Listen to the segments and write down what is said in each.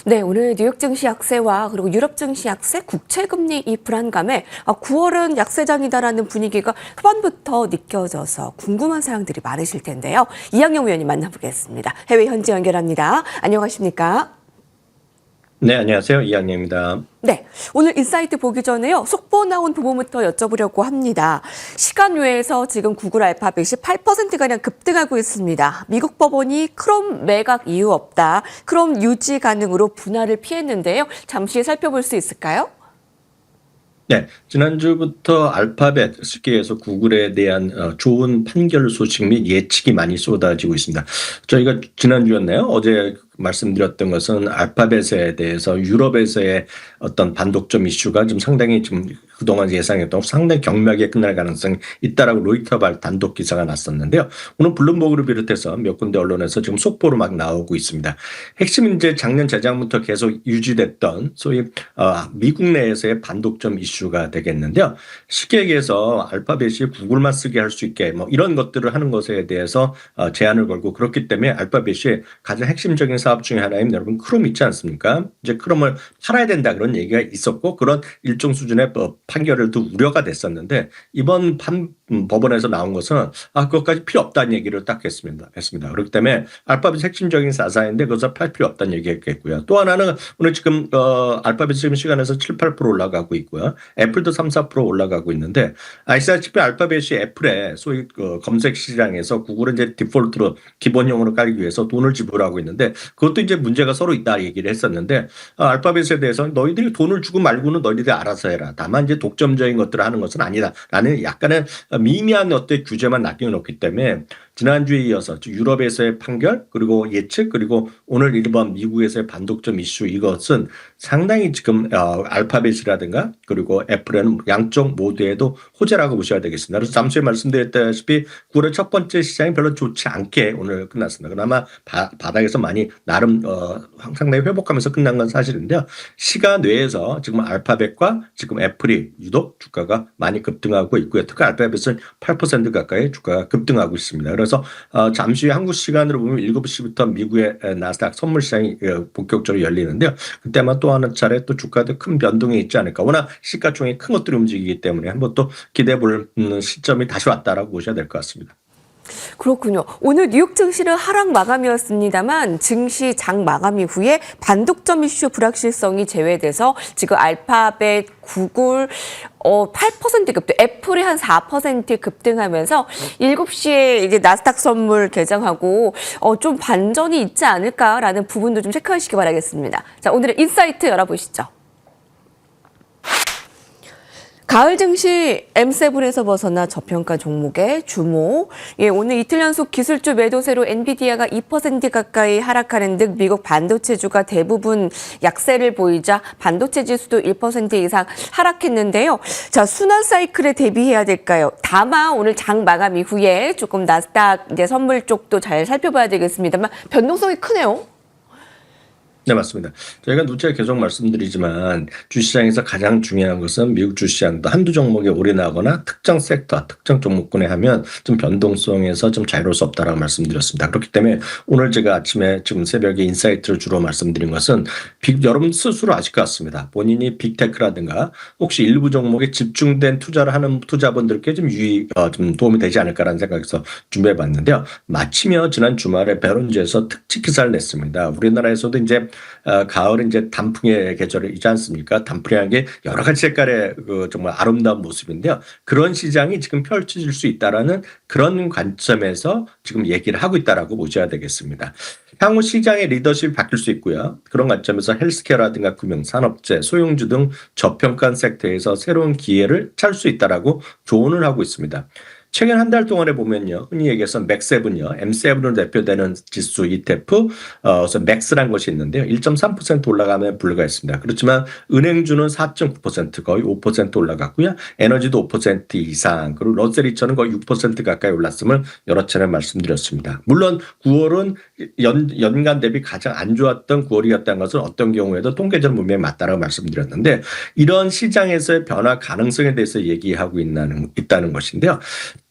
네, 오늘 뉴욕 증시 약세와 그리고 유럽 증시 약세, 국채 금리 이 불안감에 9월은 약세장이다라는 분위기가 후반부터 느껴져서 궁금한 사항들이 많으실 텐데요. 이학영 위원님 만나보겠습니다. 해외 현지 연결합니다. 안녕하십니까? 네, 안녕하세요. 이학년입니다. 네, 오늘 인사이트 보기 전에요. 속보 나온 부분부터 여쭤보려고 합니다. 시간 외에서 지금 구글 알파벳이 8%가량 급등하고 있습니다. 미국 법원이 크롬 매각 이유 없다. 크롬 유지 가능으로 분할을 피했는데요. 잠시 살펴볼 수 있을까요? 네, 지난주부터 알파벳, 쉽게 해서 구글에 대한 좋은 판결 소식 및 예측이 많이 쏟아지고 있습니다. 저희가 지난주였나요? 어제 말씀드렸던 것은 알파벳에 대해서 유럽에서의 어떤 반독점 이슈가 좀 상당히 좀 그동안 예상했던 상당히 경미하게 끝날 가능성이 있다라고 로이터발 단독 기사가 났었는데요. 오늘 블룸버그를 비롯해서 몇 군데 언론에서 지금 속보로 막 나오고 있습니다. 핵심은 이제 작년 재작부터 계속 유지됐던 소위 미국 내에서의 반독점 이슈가 되겠는데요. 쉽게 얘기해서 알파벳이 구글만 쓰게 할 수 있게 뭐 이런 것들을 하는 것에 대해서 제한을 걸고 그렇기 때문에 알파벳이 가장 핵심적인 사업 중에 하나인 여러분 크롬 있지 않습니까? 이제 크롬을 팔아야 된다 그런 얘기가 있었고 그런 일정 수준의 판결을 또 우려가 됐었는데 이번 법원에서 나온 것은 그것까지 필요 없다는 얘기를 딱 했습니다. 그렇기 때문에 알파벳 핵심적인 사사인데 그것을 팔 필요 없다는 얘기했겠고요. 또 하나는 오늘 지금 알파벳 지금 시간에서 7, 8% 올라가고 있고요. 애플도 3, 4% 올라가고 있는데 아시다시피 알파벳이 애플의 소위 검색 시장에서 구글은 이제 디폴트로 기본용으로 깔기 위해서 돈을 지불하고 있는데 그것도 이제 문제가 서로 있다 얘기를 했었는데 알파벳에 대해서 너희들이 돈을 주고 말고는 너희들이 알아서 해라. 다만 이제 독점적인 것들을 하는 것은 아니다라는 약간의 미미한 어떤 규제만 남겨놓기 때문에 지난주에 이어서 유럽에서의 판결 그리고 예측 그리고 오늘 일본 미국에서의 반독점 이슈 이것은 상당히 지금 알파벳이라든가 그리고 애플은 양쪽 모두에도 호재라고 보셔야 되겠습니다. 그래서 잠시 말씀드렸다시피 9월의 첫 번째 시장이 별로 좋지 않게 오늘 끝났습니다. 그나마 바닥에서 많이 나름 상당히 회복하면서 끝난 건 사실인데요. 시간 외에서 지금 알파벳과 지금 애플이 유독 주가가 많이 급등하고 있고요. 특히 알파벳은 8% 가까이 주가가 급등하고 있습니다. 그래서 잠시 후에 한국 시간으로 보면 7시부터 미국의 나스닥 선물 시장이 본격적으로 열리는데요. 그때만 또 하는 차례 또 주가도 큰 변동이 있지 않을까. 워낙 시가총액이 큰 것들이 움직이기 때문에 한번 또 기대해 볼 시점이 다시 왔다라고 보셔야 될 것 같습니다. 그렇군요. 오늘 뉴욕 증시는 하락 마감이었습니다만 증시 장 마감 이후에 반독점 이슈 불확실성이 제외돼서 지금 알파벳, 구글 8% 급등, 애플이 한 4% 급등하면서 7시에 이제 나스닥 선물 개장하고 좀 반전이 있지 않을까라는 부분도 좀 체크하시기 바라겠습니다. 자, 오늘의 인사이트 열어보시죠. 가을 증시 M7에서 벗어나 저평가 종목의 주목. 오늘 이틀 연속 기술주 매도세로 엔비디아가 2% 가까이 하락하는 등 미국 반도체주가 대부분 약세를 보이자 반도체 지수도 1% 이상 하락했는데요. 자, 순환 사이클에 대비해야 될까요? 다만 오늘 장 마감 이후에 조금 나스닥 이제 선물 쪽도 잘 살펴봐야 되겠습니다만 변동성이 크네요. 네, 맞습니다. 저희가 누차 계속 말씀드리지만 주시장에서 가장 중요한 것은 미국 주시장도 한두 종목에 올인하거나 특정 섹터, 특정 종목군에 하면 좀 변동성에서 좀 자유로울 수 없다라고 말씀드렸습니다. 그렇기 때문에 오늘 제가 아침에 지금 새벽에 인사이트를 주로 말씀드린 것은 여러분 스스로 아실 것 같습니다. 본인이 빅테크라든가 혹시 일부 종목에 집중된 투자를 하는 투자분들께 좀 좀 도움이 되지 않을까라는 생각에서 준비해 봤는데요. 마치며 지난 주말에 베론즈에서 특집 기사를 냈습니다. 우리나라에서도 이제 가을은 이제 단풍의 계절이지 않습니까? 단풍이라는 게 여러 가지 색깔의 정말 아름다운 모습인데요. 그런 시장이 지금 펼쳐질 수 있다라는 그런 관점에서 지금 얘기를 하고 있다라고 보셔야 되겠습니다. 향후 시장의 리더십이 바뀔 수 있고요. 그런 관점에서 헬스케어라든가 금융, 산업재, 소형주 등 저평가 섹터에서 새로운 기회를 찾을 수 있다라고 조언을 하고 있습니다. 최근 한 달 동안에 보면요. 흔히 얘기해서 맥7요. M7으로 대표되는 지수 ETF, 그래서 맥스란 것이 있는데요. 1.3% 올라가면 불가했습니다. 그렇지만 은행주는 4.9% 거의 5% 올라갔고요. 에너지도 5% 이상, 그리고 러셀2000은 거의 6% 가까이 올랐음을 여러 차례 말씀드렸습니다. 물론 9월은 연간 대비 가장 안 좋았던 9월이었다는 것은 어떤 경우에도 통계적으로 분명히 맞다라고 말씀드렸는데 이런 시장에서의 변화 가능성에 대해서 얘기하고 있다는 것인데요.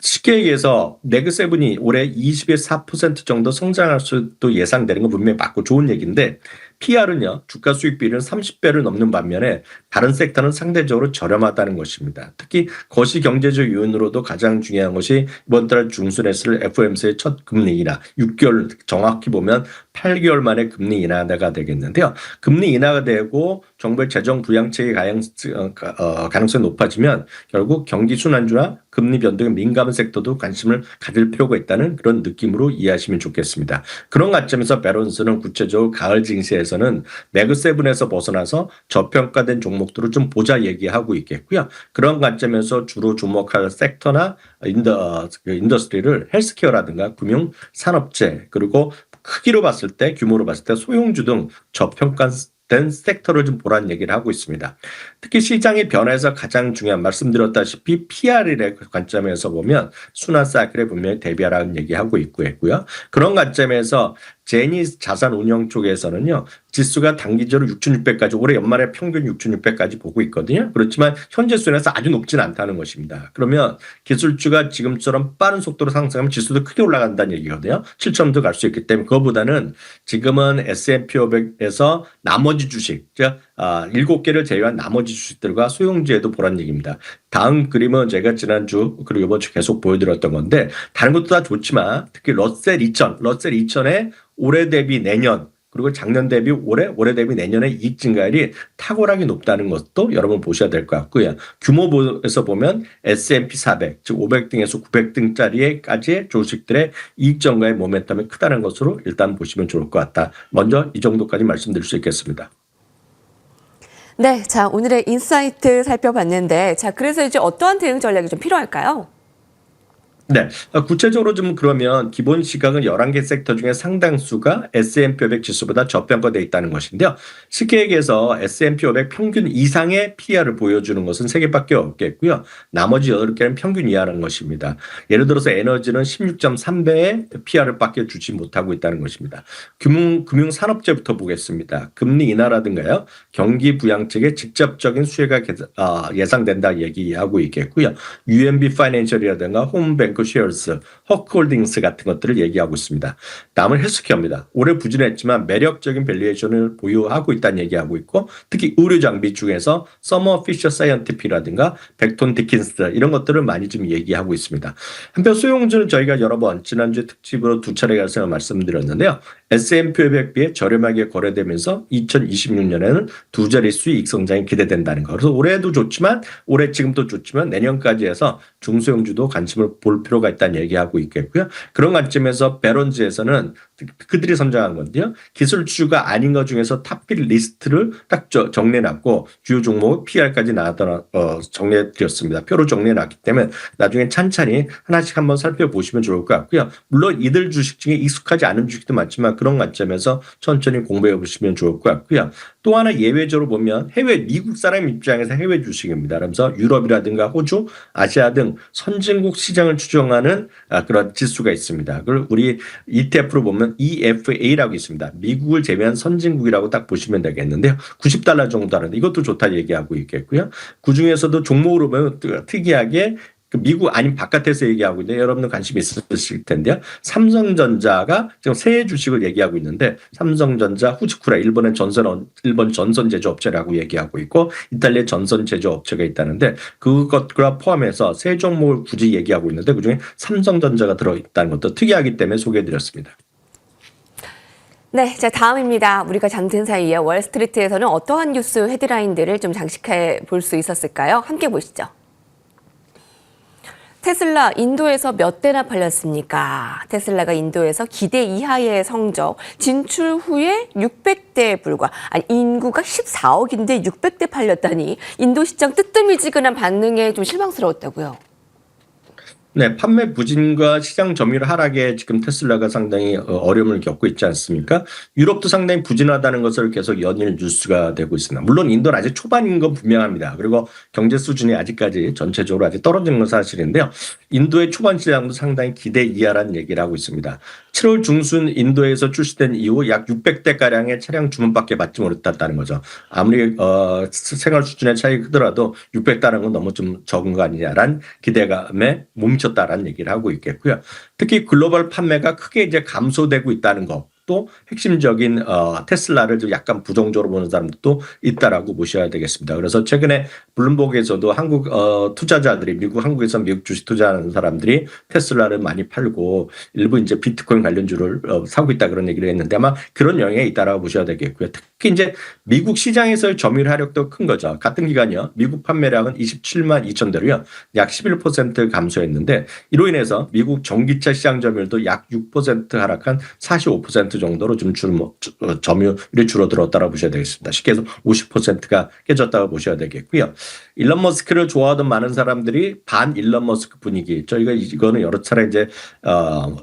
쉽게 얘기해서 네그7이 올해 24% 정도 성장할 수도 예상되는 건 분명히 맞고 좋은 얘기인데 PR은요, 주가 수익 비율은 30배를 넘는 반면에 다른 섹터는 상대적으로 저렴하다는 것입니다. 특히 거시 경제적 요인으로도 가장 중요한 것이 이번 달 중순에 있을 FOMC의 첫 금리 인하, 6개월 정확히 보면 8개월 만에 금리 인하가 되겠는데요. 금리 인하가 되고 정부의 재정 부양책의 가능성이 높아지면 결국 경기 순환주나 금리 변동에 민감한 섹터도 관심을 가질 필요가 있다는 그런 느낌으로 이해하시면 좋겠습니다. 그런 관점에서 베런스는 구체적으로 가을 증시에서는 매그7에서 벗어나서 저평가된 종목들을 좀 보자 얘기하고 있겠고요. 그런 관점에서 주로 주목할 섹터나 인더스트리를 헬스케어라든가 금융, 산업재, 그리고 크기로 봤을 때, 규모로 봤을 때 소형주 등 저평가된 섹터를 좀 보라는 얘기를 하고 있습니다. 특히 시장의 변화에서 가장 중요한 말씀드렸다시피 PR의 관점에서 보면 순환 사이클에 분명히 대비하라는 얘기하고 있고요. 그런 관점에서 제니 자산운용 쪽에서는요. 지수가 단기적으로 6,600까지 올해 연말에 평균 6,600까지 보고 있거든요. 그렇지만 현재 수준에서 아주 높지는 않다는 것입니다. 그러면 기술주가 지금처럼 빠른 속도로 상승하면 지수도 크게 올라간다는 얘기거든요. 7점도 갈 수 있기 때문에 그거보다는 지금은 S&P 500에서 나머지 주식, 즉 7개를 제외한 나머지 주식들과 소형주에도 보라는 얘기입니다. 다음 그림은 제가 지난주 그리고 이번 주 계속 보여드렸던 건데 다른 것도 다 좋지만 특히 러셀 2000의 올해 대비 내년 그리고 작년 대비 올해 대비 내년의 이익 증가율이 탁월하게 높다는 것도 여러분 보셔야 될 것 같고요. 규모에서 보면 S&P 400, 즉 500등에서 900등짜리까지의 주식들의 이익 증가의 모멘텀이 크다는 것으로 일단 보시면 좋을 것 같다. 먼저 이 정도까지 말씀드릴 수 있겠습니다. 네, 자, 오늘의 인사이트 살펴봤는데, 자, 그래서 이제 어떠한 대응 전략이 좀 필요할까요? 네. 구체적으로 좀 그러면 기본 시각은 11개 섹터 중에 상당수가 S&P 500 지수보다 저평가되어 있다는 것인데요. 쉽게 얘기해서 S&P 500 평균 이상의 PR을 보여주는 것은 3개밖에 없겠고요. 나머지 8개는 평균 이하라는 것입니다. 예를 들어서 에너지는 16.3배의 PR을 밖에 주지 못하고 있다는 것입니다. 금융산업재부터 보겠습니다. 금리 인하라든가요. 경기 부양책의 직접적인 수혜가 예상된다 얘기하고 있겠고요. UMB 파이낸셜이라든가 홈뱅크 쉐어스, 허크홀딩스 같은 것들을 얘기하고 있습니다. 다음은 헬스케어입니다. 올해 부진했지만 매력적인 밸류에이션을 보유하고 있다는 얘기하고 있고 특히 의료 장비 중에서 서머 피셔 사이언티픽이라든가 벡톤 디킨스 이런 것들을 많이 좀 얘기하고 있습니다. 한편 소형주는 저희가 여러 번 지난주에 특집으로 2차례 가서 말씀드렸는데요. S&P 500비에 저렴하게 거래되면서 2026년에는 두 자리 수익 성장이 기대된다는 거. 그래서 올해도 좋지만 올해 지금도 좋지만 내년까지 해서 중소형주도 관심을 볼 필요가 있다는 얘기하고 있겠고요. 그런 관점에서 베런즈에서는 그들이 선정한 건데요. 기술주가 아닌 것 중에서 탑필 리스트를 딱 정리해놨고 주요 종목 PR까지 정리해드렸습니다. 표로 정리해놨기 때문에 나중에 찬찬히 하나씩 한번 살펴보시면 좋을 것 같고요. 물론 이들 주식 중에 익숙하지 않은 주식도 많지만 그런 관점에서 천천히 공부해 보시면 좋을 것 같고요. 또 하나 예외적으로 보면 미국 사람 입장에서 해외 주식입니다. 그러면서 유럽이라든가 호주, 아시아 등 선진국 시장을 추정하는 그런 지수가 있습니다. 그걸 우리 ETF로 보면 EFA라고 있습니다. 미국을 제외한 선진국이라고 딱 보시면 되겠는데요. $90 정도 하는데 이것도 좋다 얘기하고 있겠고요. 그중에서도 종목으로 보면 특이하게 미국 아닌 바깥에서 얘기하고 있는데 여러분들 관심이 있으실 텐데요. 삼성전자가 지금 새 주식을 얘기하고 있는데 삼성전자, 후지쿠라 일본 전선 제조업체라고 얘기하고 있고 이탈리아 전선 제조업체가 있다는데 그것과 포함해서 새 종목을 굳이 얘기하고 있는데 그중에 삼성전자가 들어있다는 것도 특이하기 때문에 소개해드렸습니다. 네, 자, 다음입니다. 우리가 잠든 사이에 월스트리트에서는 어떠한 뉴스 헤드라인들을 좀 장식해 볼 수 있었을까요? 함께 보시죠. 테슬라 인도에서 몇 대나 팔렸습니까? 테슬라가 인도에서 기대 이하의 성적, 진출 후에 600대에 불과, 인구가 14억인데 600대 팔렸다니 인도 시장 뜨뜻미지근한 반응에 좀 실망스러웠다고요. 네, 판매 부진과 시장 점유율 하락에 지금 테슬라가 상당히 어려움을 겪고 있지 않습니까? 유럽도 상당히 부진하다는 것을 계속 연일 뉴스가 되고 있습니다. 물론 인도는 아직 초반인 건 분명합니다. 그리고 경제 수준이 아직까지 전체적으로 아직 떨어지는 건 사실인데요. 인도의 초반 시장도 상당히 기대 이하라는 얘기를 하고 있습니다. 7월 중순 인도에서 출시된 이후 약 600대가량의 차량 주문밖에 받지 못했다는 거죠. 아무리 생활 수준의 차이가 크더라도 600대라는 건 너무 좀 적은 거 아니냐라는 기대감에 멈췄다라는 얘기를 하고 있겠고요. 특히 글로벌 판매가 크게 이제 감소되고 있다는 거. 또 핵심적인 테슬라를 좀 약간 부정적으로 보는 사람들도 있다라고 보셔야 되겠습니다. 그래서 최근에 블룸버그에서도 한국 투자자들이 한국에서 미국 주식 투자하는 사람들이 테슬라를 많이 팔고 일부 이제 비트코인 관련주를 사고 있다 그런 얘기를 했는데 아마 그런 영향이 있다라고 보셔야 되겠고요. 특히 이제 미국 시장에서의 점유율 하락도 큰 거죠. 같은 기간이요. 미국 판매량은 27만 2천 대로요. 약 11% 감소했는데 이로 인해서 미국 전기차 시장 점유율도 약 6% 하락한 45% 정도로 좀 점유율이 줄어들었다고 보셔야 되겠습니다. 쉽게 해서 50%가 깨졌다고 보셔야 되겠고요. 일론 머스크를 좋아하던 많은 사람들이 반 일론 머스크 분위기. 저희가 이거는 여러 차례 이제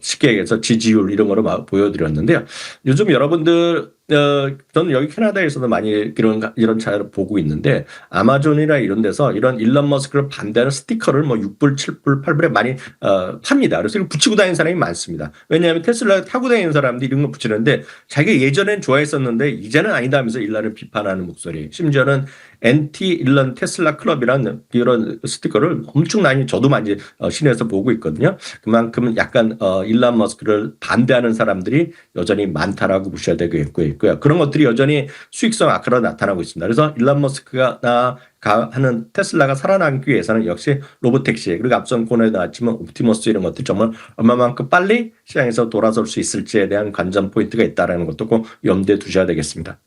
쉽게 해서 지지율 이런 거를 보여드렸는데요. 요즘 여러분들 저는 여기 캐나다에서도 많이 이런 차를 보고 있는데 아마존이나 이런 데서 이런 일론 머스크를 반대하는 스티커를 뭐 6불, 7불, 8불에 많이 팝니다. 그래서 이거 붙이고 다니는 사람이 많습니다. 왜냐하면 테슬라 타고 다니는 사람들이 이런 거 붙이는데 자기가 예전엔 좋아했었는데 이제는 아니다 하면서 일론을 비판하는 목소리. 심지어는 엔티 일론 테슬라 클럽이라는 이런 스티커를 엄청나게 저도 많이 시내에서 보고 있거든요. 그만큼 약간 일론 머스크를 반대하는 사람들이 여전히 많다라고 보셔야 되겠고요. 그런 것들이 여전히 수익성 악화로 나타나고 있습니다. 그래서 일론 머스크가 하는 테슬라가 살아남기 위해서는 역시 로보택시 그리고 앞선 코너에 나왔지만 옵티머스 이런 것들이 정말 얼마만큼 빨리 시장에서 돌아설 수 있을지에 대한 관전 포인트가 있다는 것도 꼭 염두에 두셔야 되겠습니다.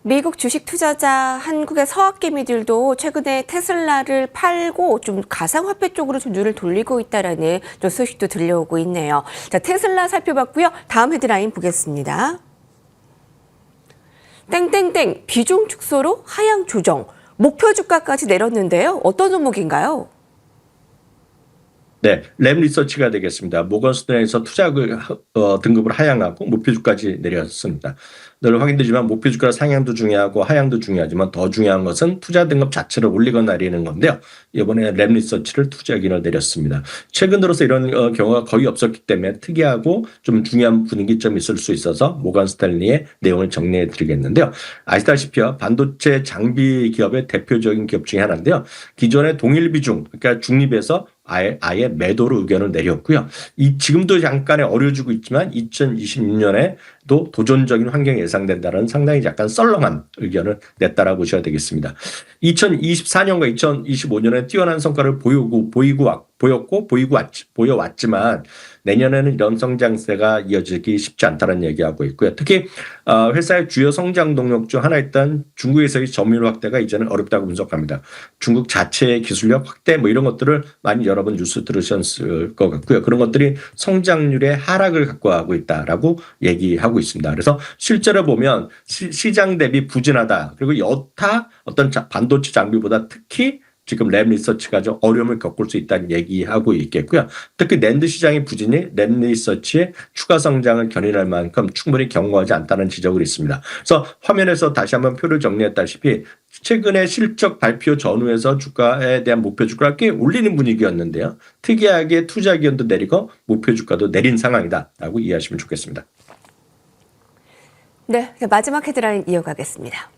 미국 주식 투자자 한국의 서학개미들도 최근에 테슬라를 팔고 좀 가상화폐 쪽으로 좀 눈을 돌리고 있다라는 또 소식도 들려오고 있네요. 자, 테슬라 살펴봤고요. 다음 헤드라인 보겠습니다. 땡땡땡 비중 축소로 하향 조정. 목표 주가까지 내렸는데요. 어떤 종목인가요? 네, 램 리서치가 되겠습니다. 모건 스탠리에서 투자 등급을 하향하고 목표주까지 내렸습니다. 늘 확인되지만 목표주가 상향도 중요하고 하향도 중요하지만 더 중요한 것은 투자 등급 자체를 올리거나 내리는 건데요. 이번에 램 리서치를 투자 기준을 내렸습니다. 최근 들어서 이런 경우가 거의 없었기 때문에 특이하고 좀 중요한 분위기점이 있을 수 있어서 모건 스탠리의 내용을 정리해 드리겠는데요. 아시다시피요. 반도체 장비 기업의 대표적인 기업 중에 하나인데요. 기존의 동일 비중, 그러니까 중립에서 아예 매도로 의견을 내렸고요. 지금도 잠깐의 어려지고 있지만 2026년에도 도전적인 환경이 예상된다는 상당히 약간 썰렁한 의견을 냈다라고 보셔야 되겠습니다. 2024년과 2025년에 뛰어난 성과를 보여왔지만 내년에는 이런 성장세가 이어지기 쉽지 않다는 얘기하고 있고요. 특히 회사의 주요 성장 동력 중 하나였던 중국에서의 점유율 확대가 이제는 어렵다고 분석합니다. 중국 자체의 기술력 확대 뭐 이런 것들을 많이 여러분 뉴스 들으셨을 것 같고요. 그런 것들이 성장률의 하락을 갖고 가고 있다라고 얘기하고 있습니다. 그래서 실제로 보면 시장 대비 부진하다. 그리고 여타 어떤 반도체 장비보다 특히 지금 램 리서치가 좀 어려움을 겪을 수 있다는 얘기하고 있겠고요. 특히 낸드 시장의 부진이 램 리서치의 추가 성장을 견인할 만큼 충분히 견고하지 않다는 지적을 있습니다. 그래서 화면에서 다시 한번 표를 정리했다시피 최근에 실적 발표 전후에서 주가에 대한 목표 주가를 꽤 올리는 분위기였는데요. 특이하게 투자 기원도 내리고 목표 주가도 내린 상황이다라고 이해하시면 좋겠습니다. 네, 마지막 헤드라인 이어가겠습니다.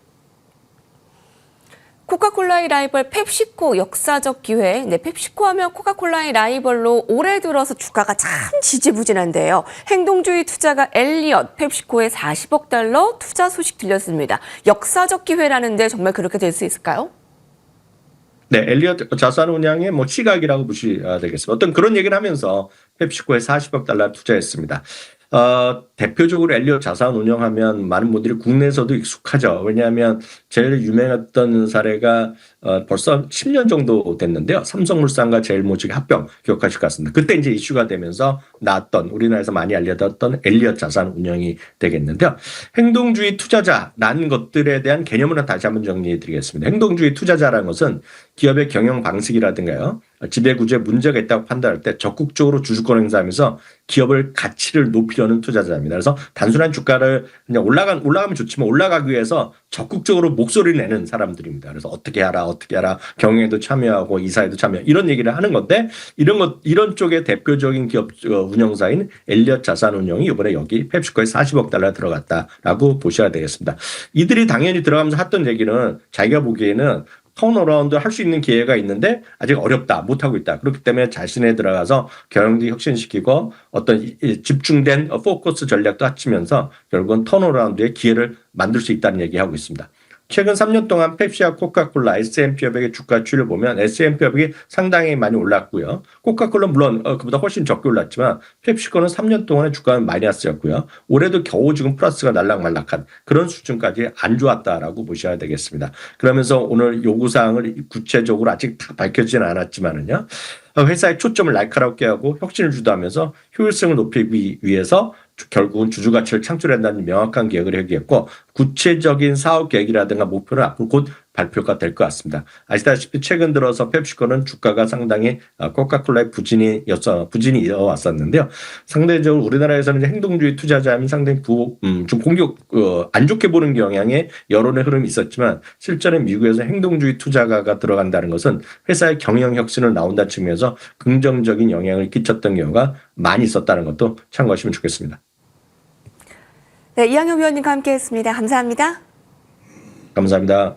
코카콜라의 라이벌 펩시코 역사적 기회. 네, 펩시코 하면 코카콜라의 라이벌로 올해 들어서 주가가 참 지지부진한데요. 행동주의 투자가 엘리엇, 펩시코의 40억 달러 투자 소식 들렸습니다. 역사적 기회라는데 정말 그렇게 될 수 있을까요? 네, 엘리엇 자산운용의 시각이라고 보셔야 되겠습니다. 어떤 그런 얘기를 하면서 펩시코에 40억 달러 투자했습니다. 대표적으로 엘리엇 자산 운영하면 많은 분들이 국내에서도 익숙하죠. 왜냐하면 제일 유명했던 사례가 벌써 10년 정도 됐는데요. 삼성물산과 제일모직의 합병 기억하실 것 같습니다. 그때 이제 이슈가 되면서 나왔던 우리나라에서 많이 알려졌던 엘리엇 자산 운영이 되겠는데요. 행동주의 투자자라는 것들에 대한 개념을 다시 한번 정리해 드리겠습니다. 행동주의 투자자라는 것은 기업의 경영 방식이라든가요. 지배구조에 문제가 있다고 판단할 때 적극적으로 주주권 행사하면서 기업을 가치를 높이려는 투자자입니다. 그래서 단순한 주가를 그냥 올라가면 좋지만 올라가기 위해서 적극적으로 목소리를 내는 사람들입니다. 그래서 어떻게 하라 경영에도 참여하고 이사에도 참여 이런 얘기를 하는 건데 이런 쪽의 대표적인 기업 운영사인 엘리엇 자산운용이 이번에 여기 펩시코에 40억 달러 들어갔다라고 보셔야 되겠습니다. 이들이 당연히 들어가면서 했던 얘기는 자기가 보기에는 턴어라운드 할 수 있는 기회가 있는데 아직 어렵다, 못하고 있다. 그렇기 때문에 자신에 들어가서 경영도 혁신시키고 어떤 집중된 포커스 전략도 합치면서 결국은 턴어라운드의 기회를 만들 수 있다는 얘기하고 있습니다. 최근 3년 동안 펩시와 코카콜라, S&P업의 주가 추이를 보면 S&P업이 상당히 많이 올랐고요. 코카콜라 물론 그보다 훨씬 적게 올랐지만 펩시코는 3년 동안의 주가는 마이너스였고요. 올해도 겨우 지금 플러스가 날락말락한 그런 수준까지 안 좋았다라고 보셔야 되겠습니다. 그러면서 오늘 요구사항을 구체적으로 아직 다 밝혀지진 않았지만은요. 회사의 초점을 날카롭게 하고 혁신을 주도하면서 효율성을 높이기 위해서 결국은 주주가치를 창출한다는 명확한 계획을 해야겠고 구체적인 사업 계획이라든가 목표는 앞으로 곧 발표가 될 것 같습니다. 아시다시피 최근 들어서 펩시코는 주가가 상당히 코카콜라의 부진이 이어왔었는데요. 상대적으로 우리나라에서는 행동주의 투자자면 상당히 좀 안 좋게 보는 경향의 여론의 흐름이 있었지만 실제로 미국에서 행동주의 투자가가 들어간다는 것은 회사의 경영 혁신을 나온다는 측면에서 긍정적인 영향을 끼쳤던 경우가 많이 있었다는 것도 참고하시면 좋겠습니다. 네, 이항영 위원님과 함께했습니다. 감사합니다. 감사합니다.